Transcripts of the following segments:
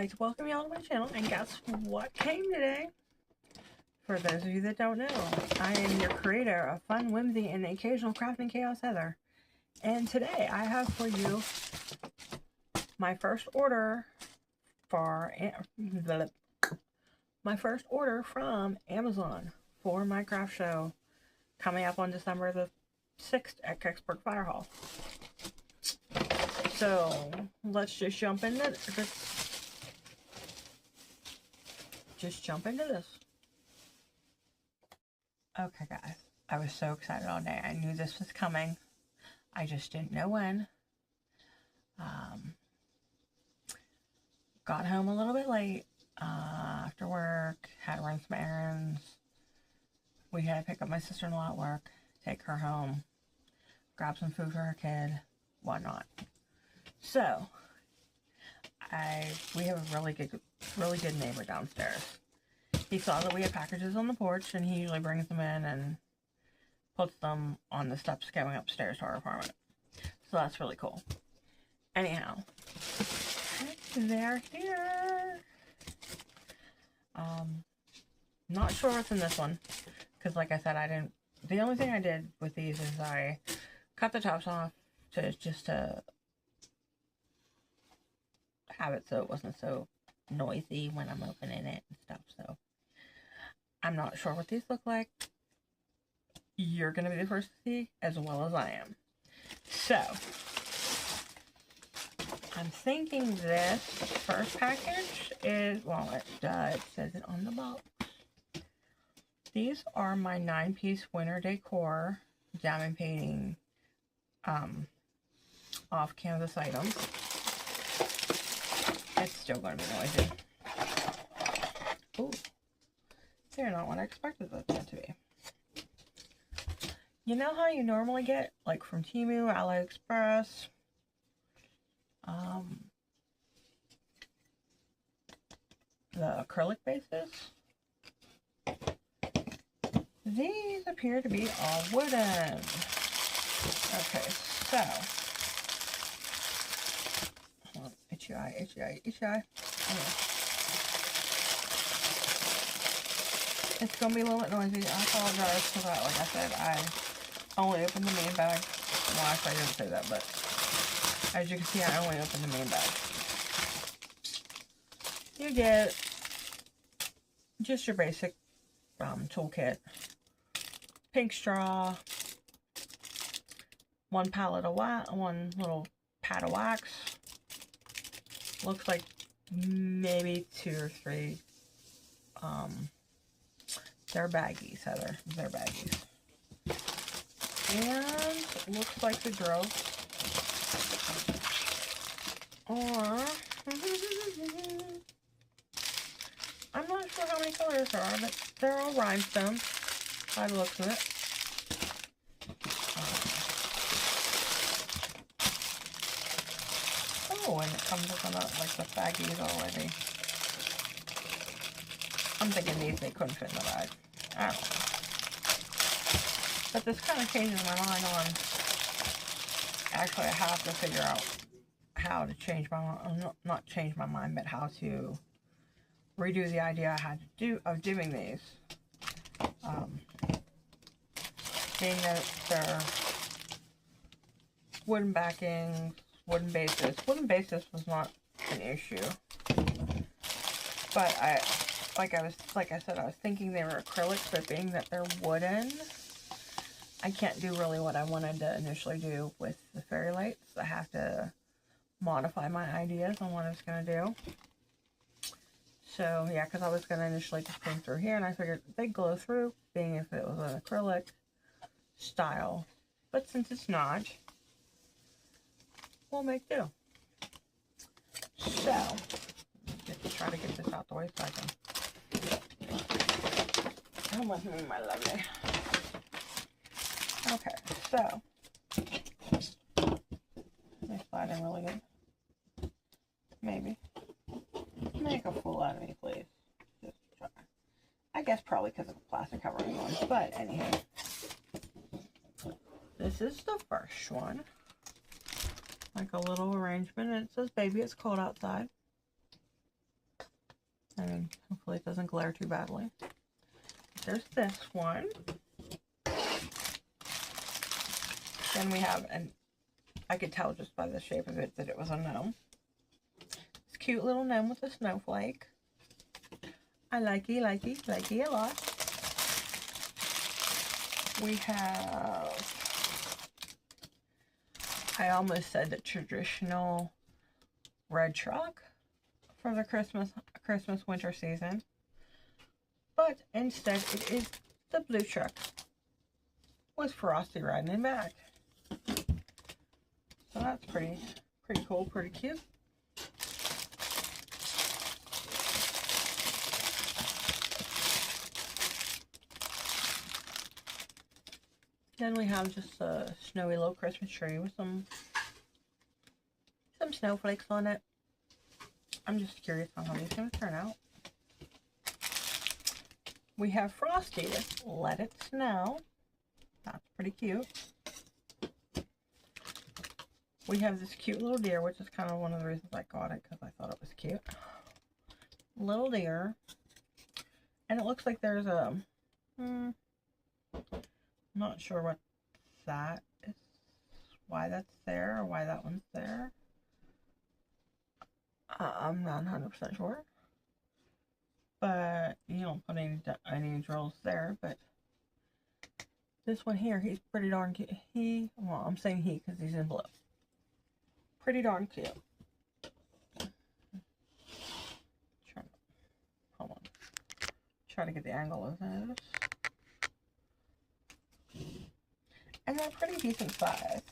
like to welcome you all to my channel, and guess what came today? For those of you that don't know, I am your creator of fun, whimsy, and the occasional crafting chaos, Heather. And today I have for you my first order for from Amazon for my craft show coming up on December the 6th at Kecksburg Fire Hall. So let's just jump into this. Okay, guys, I was so excited all day. I knew this was coming. I just didn't know when. Got home a little bit late after work. Had to run some errands. We had to pick up my sister-in-law at work, take her home, grab some food for her kid, whatnot. So we have a really good neighbor downstairs. He saw that we had packages on the porch, and he usually brings them in and puts them on the steps going upstairs to our apartment. So that's really cool. Anyhow, they're here. Not sure what's in this one, because like I said, the only thing I did with these is I cut the tops off just to have it so it wasn't so noisy when I'm opening it and stuff. So I'm not sure what these look like. You're going to be the first to see, as well as I am. So I'm thinking this first package is, well, it says it on the box. These are my 9-piece winter decor diamond painting off canvas items. It's still going to be noisy. Ooh, they're not what I expected them to be. You know how you normally get, like from Temu, AliExpress, the acrylic bases? These appear to be all wooden. Okay, so, hold on, itchy eye. Okay. It's going to be a little bit noisy. I apologize for that. Like I said, I only opened the main bag. Well, actually, I didn't say that, but as you can see, I only opened the main bag. You get just your basic toolkit. Pink straw, one little pad of wax. Looks like maybe 2 or 3. They're baggies, Heather. They're baggies. And looks like the drill. Or I'm not sure how many colors there are, but they're all rhinestones by the looks of it. Oh, and it comes with like the baggies already. I'm thinking they couldn't fit in the bag. I don't know. But this kind of changes my mind on, actually I have to figure out how to change my mind, not change my mind, but how to redo the idea I had of doing these. Being that they're wooden backings, wooden bases. Wooden bases was not an issue. But like I said, I was thinking they were acrylic, but being that they're wooden, I can't do really what I wanted to initially do with the fairy lights. I have to modify my ideas on what I was going to do. So, yeah, because I was going to initially just paint through here, and I figured they'd glow through, being if it was an acrylic style. But since it's not, we'll make do. So, let's try to get this out the way so I can... Come with me, my lovely. Okay, so let me slide in really good. Maybe. Make a fool out of me, please. Just try. I guess probably because of the plastic covering one, but anyhow. This is the first one. Like a little arrangement, and it says, "Baby, it's cold outside." and hopefully it doesn't glare too badly. There's this one. Then we have, and I could tell just by the shape of it that it was a gnome. This cute little gnome with a snowflake. I likey a lot. We have, I almost said the traditional red truck for the Christmas winter season, but instead it is the blue truck with Frosty riding in back. So that's pretty cool, pretty cute. Then we have just a snowy little Christmas tree with some snowflakes on it. I'm just curious on how these are going to turn out. We have Frosty with Let It Snow. That's pretty cute. We have this cute little deer, which is kind of one of the reasons I got it, because I thought it was cute. Little deer. And it looks like there's a... I'm not sure what that is, why that's there, or why that one's there. I'm not 100% sure. But you don't put any drills there, but this one here, he's pretty darn cute. Well, I'm saying he because he's in blue. Pretty darn cute. Hold on. Try to get the angle of those. And they're pretty decent size.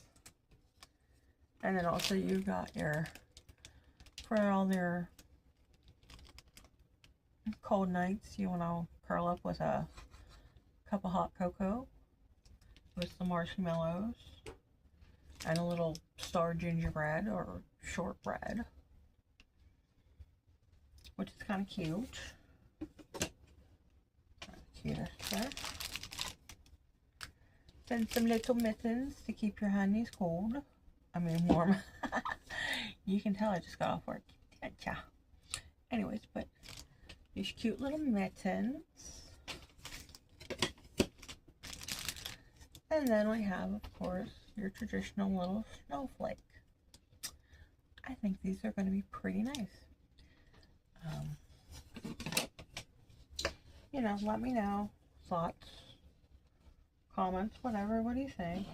And then also you got your, for all your cold nights, you want to curl up with a cup of hot cocoa with some marshmallows and a little star gingerbread or shortbread, which is kind of cute. Cutest there. Then some little mittens to keep your handies cold. I mean warm. You can tell I just got off work. Yeah. Anyways, but these cute little mittens. And then we have, of course, your traditional little snowflake. I think these are going to be pretty nice. You know, let me know. Thoughts, comments, whatever. What do you think?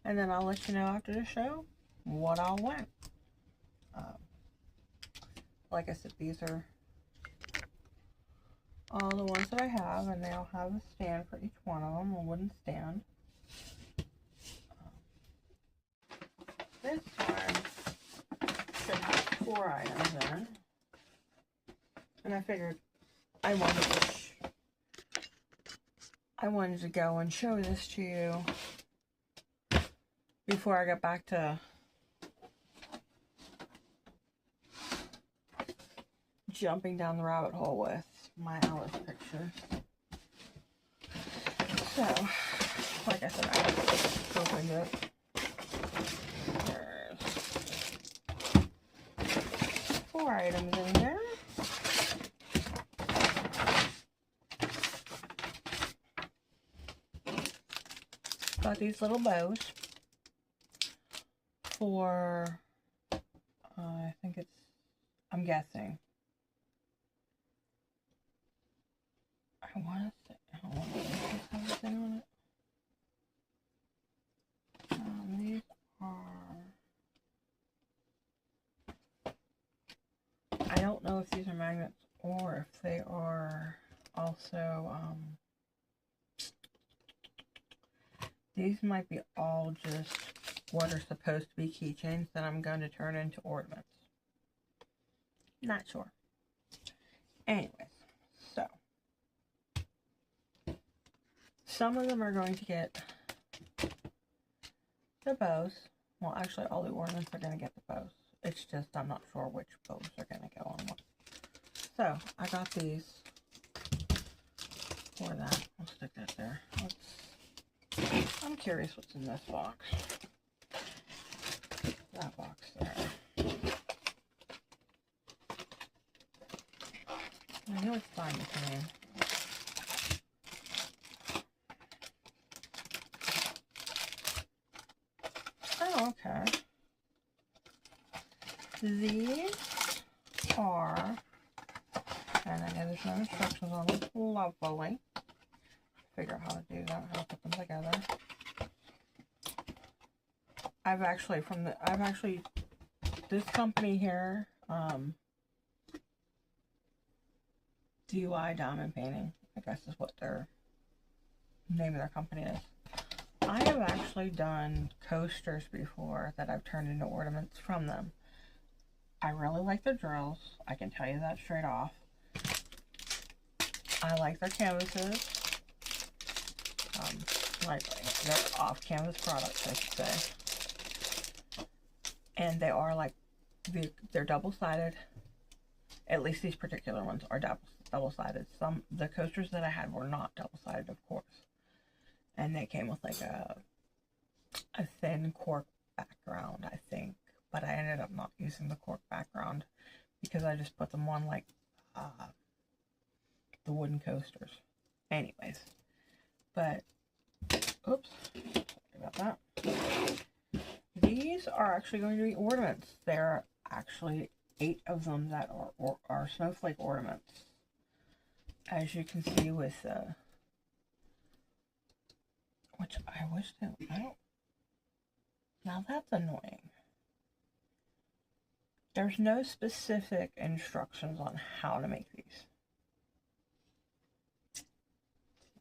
And then I'll let you know after the show what all went. Like I said, these are all the ones that I have, and they all have a stand for each one of them, a wooden stand. This one should have 4 items in, and I figured I wanted to go and show this to you before I got back to jumping down the rabbit hole with my Alice pictures. So, like I said, I opened it. There's 4 items in there. Got these little bows for, I think it's, I'm guessing. I want to say, I don't know if this has anything on it. These are, I don't know if these are magnets or if they are also, these might be all just what are supposed to be keychains that I'm going to turn into ornaments. Not sure. Anyways, so some of them are going to get the bows. Well, actually, all the ornaments are going to get the bows. It's just I'm not sure which bows are going to go on what. So I got these for that. I'll stick that there. I'm curious what's in this box. That box there. I know it's fine with me. Oh, okay. These are, and I know there's no instructions on them. Lovely. Figure out how to do that, how to put them together. I've actually, this company here, DUI Diamond Painting, I guess is what their name of their company is. I have actually done coasters before that I've turned into ornaments from them. I really like their drills. I can tell you that straight off. I like their canvases. Like they're off-canvas products, I should say. And they are like, they're double-sided. At least these particular ones are double-sided. The coasters that I had were not double-sided, of course. And they came with like a thin cork background, I think. But I ended up not using the cork background because I just put them on like the wooden coasters. Anyways, but oops, sorry about that. These are actually going to be ornaments. There are actually 8 of them that are snowflake ornaments, as you can see with which I wish they, I don't. Now that's annoying. There's no specific instructions on how to make these. It's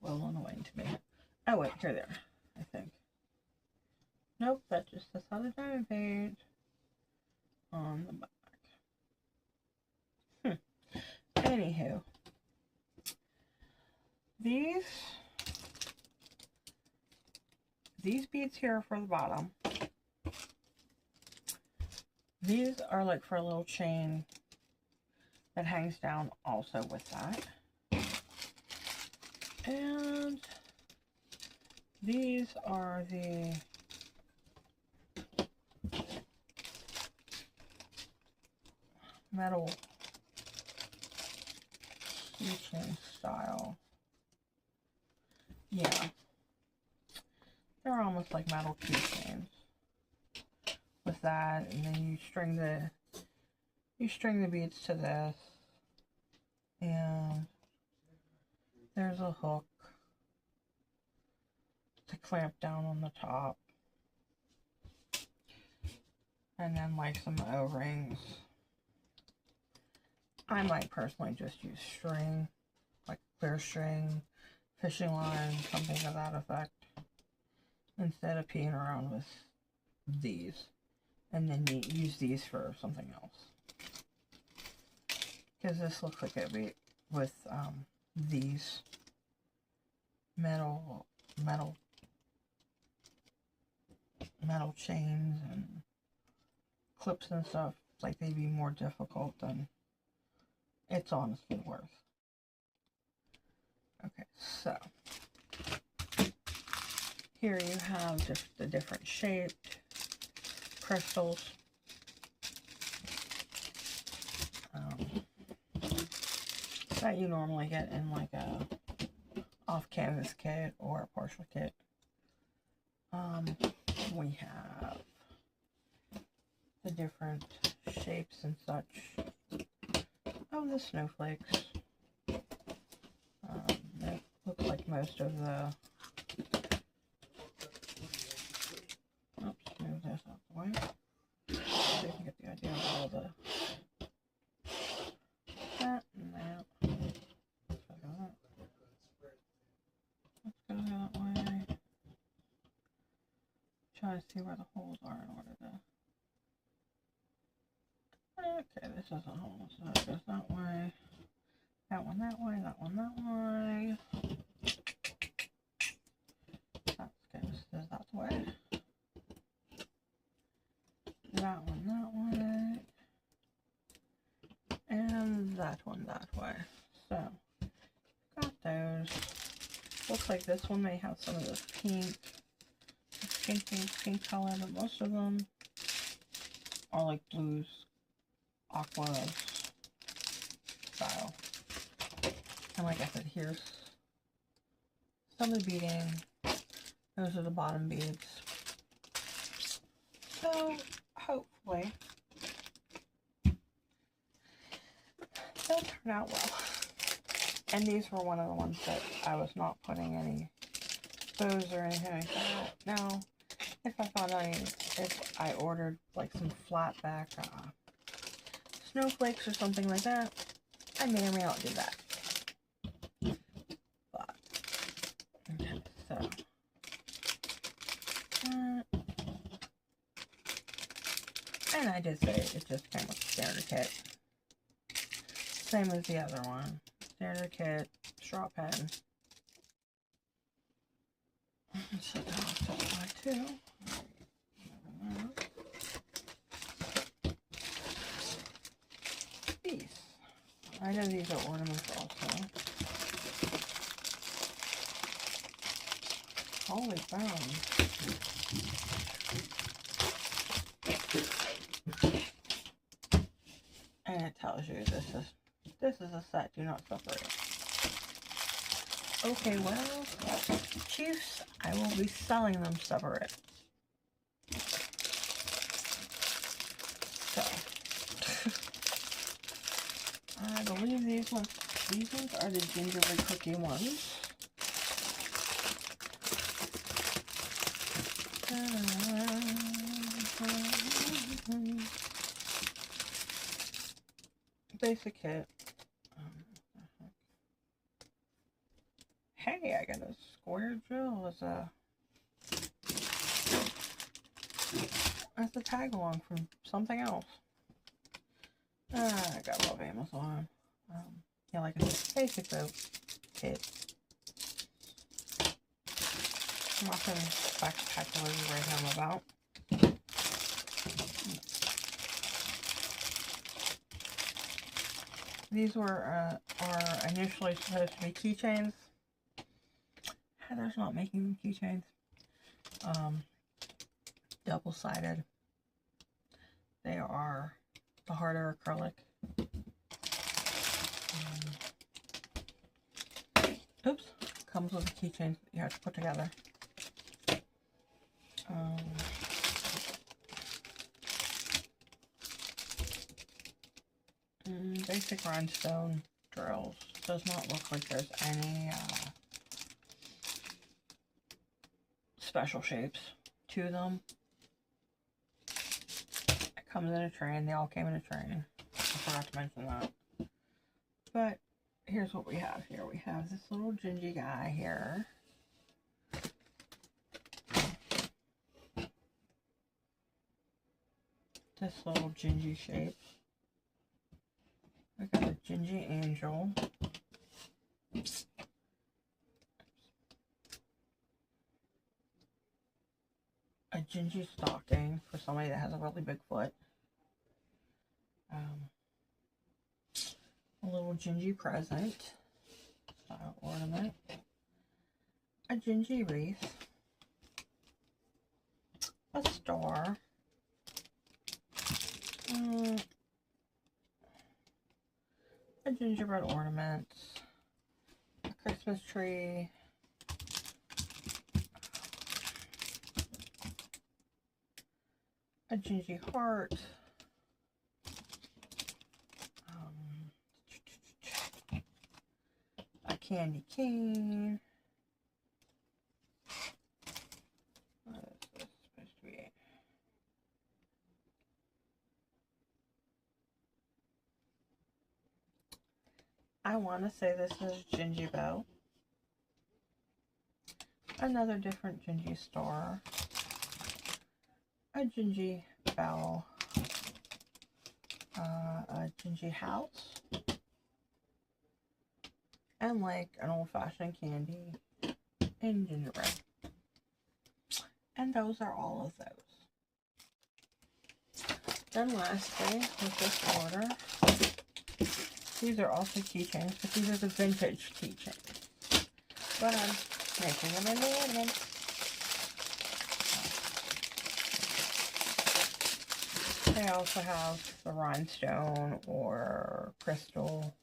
a little annoying to me. Oh wait, here they are, I think. Nope, that just says how the diamond page on the back. Anywho, these beads here are for the bottom. These are like for a little chain that hangs down also with that. And these are the metal keychain style. Yeah. They're almost like metal keychains. With that, and then you string the beads to this, and there's a hook to clamp down on the top, and then like some O-rings. I might personally just use string, like clear string, fishing line, something to that effect, instead of peeing around with these. And then you use these for something else. Because this looks like it'd be with these metal chains and clips and stuff. Like they'd be more difficult than it's honestly worth. Okay, so here you have just the different shaped crystals that you normally get in like a off-canvas kit or a partial kit. We have the different shapes and such of the snowflakes. It looks like most of the, oops, move this out the way, so you can get the idea of all the, that and that. Let's go that way. Try to see where the holes are in order to, okay, this isn't holes, so it goes that way. That one that way, that one that way. That's good, so that way. That one that way. And that one that way. So, got those. Looks like this one may have some of this pink color, but most of them are like blues, aqua style. And like I said, here's some of the beading. Those are the bottom beads. So hopefully they'll turn out well. And these were one of the ones that I was not putting any bows or anything like that. Now, if I found any, if I ordered like some flat back snowflakes or something like that, I may or may not do that. But, okay, so. And I did say it just came with the standard kit. Same as the other one. Standard kit, straw pen. So that'll apply too. These. I know these are ornaments also. Holy bones. And it tells you this is a set, do not separate. Okay, well, Chiefs, I will be selling them separate. So, I believe these ones are the gingerbread cookie ones. Basic kit. Hey, I got a square drill as a tag along from something else. I got a lot of Amazon. Yeah, like a basic boat kit. Nothing spectacular to write home about. These were are initially supposed to be keychains. Heather's not making keychains. Double-sided. They are the harder acrylic. Oops, comes with a keychain that you have to put together. Basic rhinestone drills. Does not look like there's any special shapes to them. It comes in a train. They all came in a train. I forgot to mention that. But here's what we have here. We have this little gingy guy here. This little gingy shape. We got a gingy angel. A gingy stocking for somebody that has a really big foot. A little gingy present style ornament. A gingy wreath. A star. A gingerbread ornament, a Christmas tree, a gingy heart, a candy cane. What is this supposed to be? I want to say this is Gingy Bow. Another different Gingy star. A Gingy bell. A Gingy house. And like an old-fashioned candy in gingerbread. And those are all of those. Then lastly, with this order, these are also keychains, but these are the vintage keychains. But I'm making them in the ornaments. They also have the rhinestone or crystal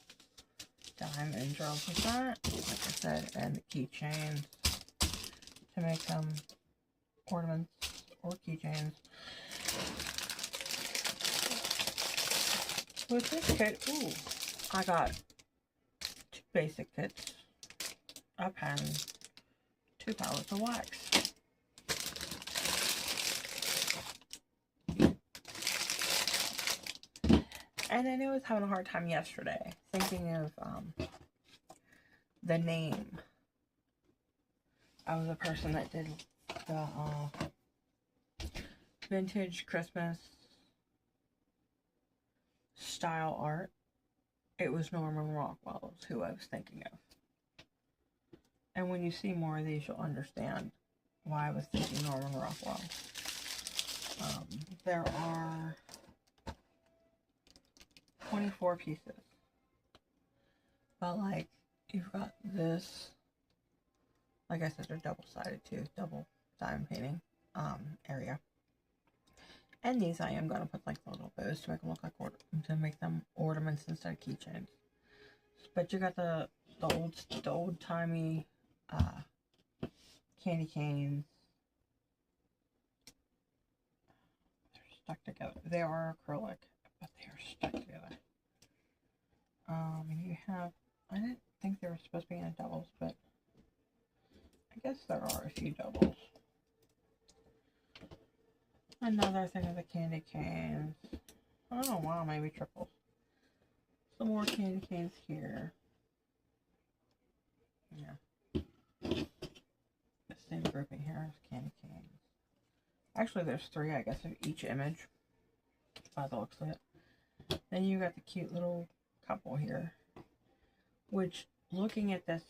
down diamond drills with that, like I said, and the keychains to make them ornaments or keychains. With this kit, ooh, I got 2 basic kits, a pen, 2 pallets of wax. And I knew I was having a hard time yesterday thinking of the name. I was a person that did the vintage Christmas style art. It was Norman Rockwell is who I was thinking of. And when you see more of these, you'll understand why I was thinking Norman Rockwell. There are 24 pieces. But like, you've got this, like I said, they're double-sided too, double diamond painting area. And these I am going to put like little bows to make them look like ornaments instead of keychains. But you got the old-timey candy canes. They're stuck together. They are acrylic, but they are stuck together. You have, I didn't think they were supposed to be in a doubles, but I guess there are a few doubles. Another thing of the candy canes. Oh wow, maybe triples. Some more candy canes here. Yeah. The same grouping here is candy canes. Actually, there's 3, I guess, of each image, by the looks of it. Then you got the cute little couple here. Which, looking at this,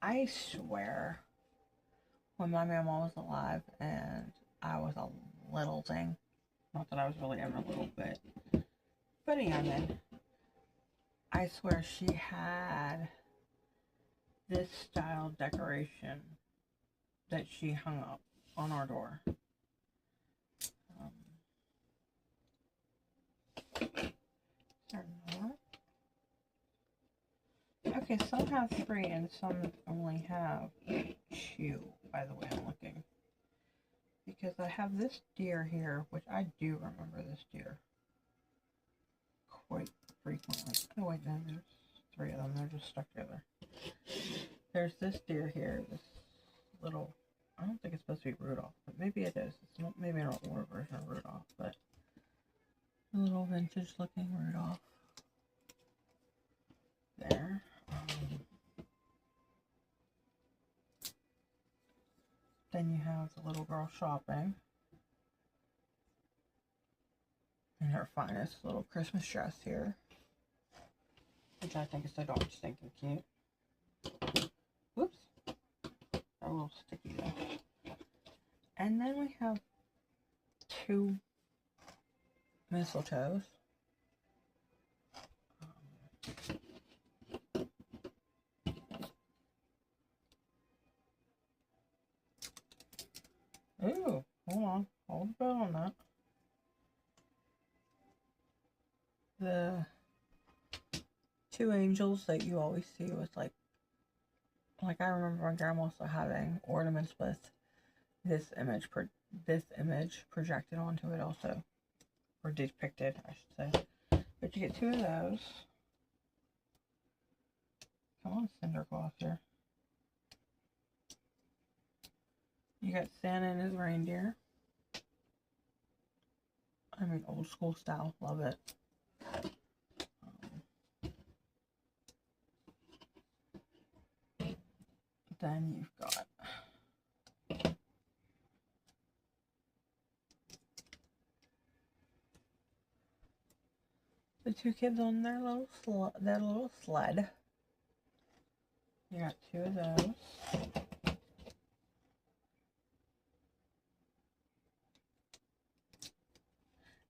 I swear, when my mama was alive and I was a little thing, not that I was really ever little, but a youngin', I swear she had this style decoration that she hung up on our door. Okay, some have 3 and some only have 2, by the way I'm looking. Because I have this deer here, which I do remember this deer quite frequently. Oh wait, no, there's 3 of them. They're just stuck together. There's this deer here, this little, I don't think it's supposed to be Rudolph, but maybe it is. It's not, maybe an older version of Rudolph, but a little vintage looking Rudolph. There. Then you have the little girl shopping in her finest little Christmas dress here, which I think is so darn stinking cute. Whoops. They're a little sticky though. And then we have 2 mistletoes. Ooh, hold on. Hold the boat on that. The 2 angels that you always see with like I remember my grandma also having ornaments with this image projected onto it also, or depicted, I should say. But you get 2 of those. Come on, Cinder Claus here. You got Santa and his reindeer. I mean, old school style. Love it. Then you've got the 2 kids on their little sled. You got 2 of those.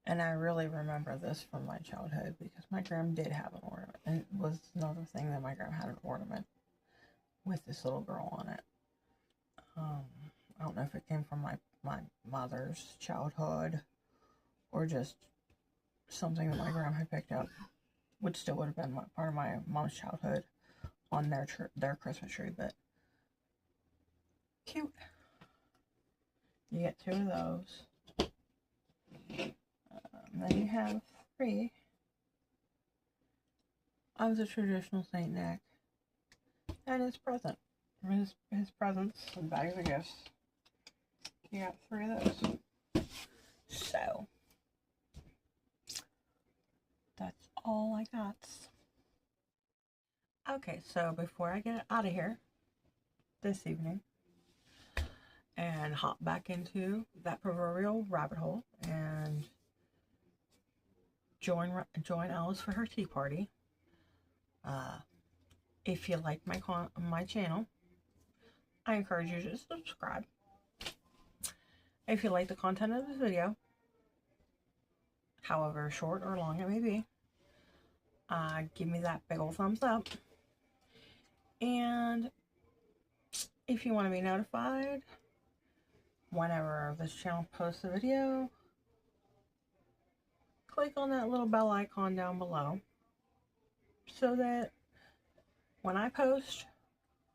And I really remember this from my childhood because my grandma did have an ornament. And it was another thing that my grandma had an ornament with this little girl on it. I don't know if it came from my mother's childhood or just something that my grandma had picked up, which still would have been part of my mom's childhood, on their Christmas tree, but cute. You get 2 of those. Then you have 3 of the traditional Saint Nick and his present. His presents and bags of gifts. You got 3 of those. So that's all I got. Okay, so before I get out of here this evening and hop back into that proverbial rabbit hole and join Alice for her tea party, if you like my channel, I encourage you to subscribe. If you like the content of this video, however short or long it may be, give me that big old thumbs up. And if you want to be notified whenever this channel posts a video, click on that little bell icon down below so that when I post,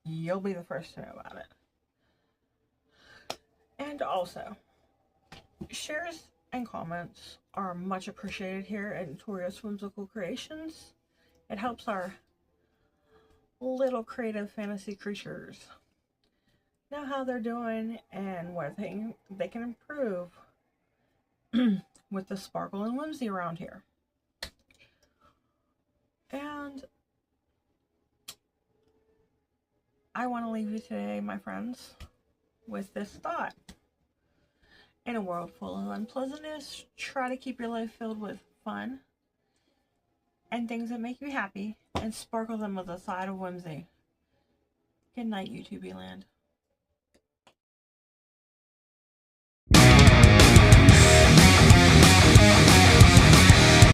you'll be the first to know about it. And also, shares and comments are much appreciated here at Notorious Whimsical Creations. It helps our little creative fantasy creatures know how they're doing and what they can improve with the sparkle and whimsy around here. And I want to leave you today, my friends, with this thought. In a world full of unpleasantness, try to keep your life filled with fun and things that make you happy, and sparkle them with a side of whimsy. Good night, YouTube land.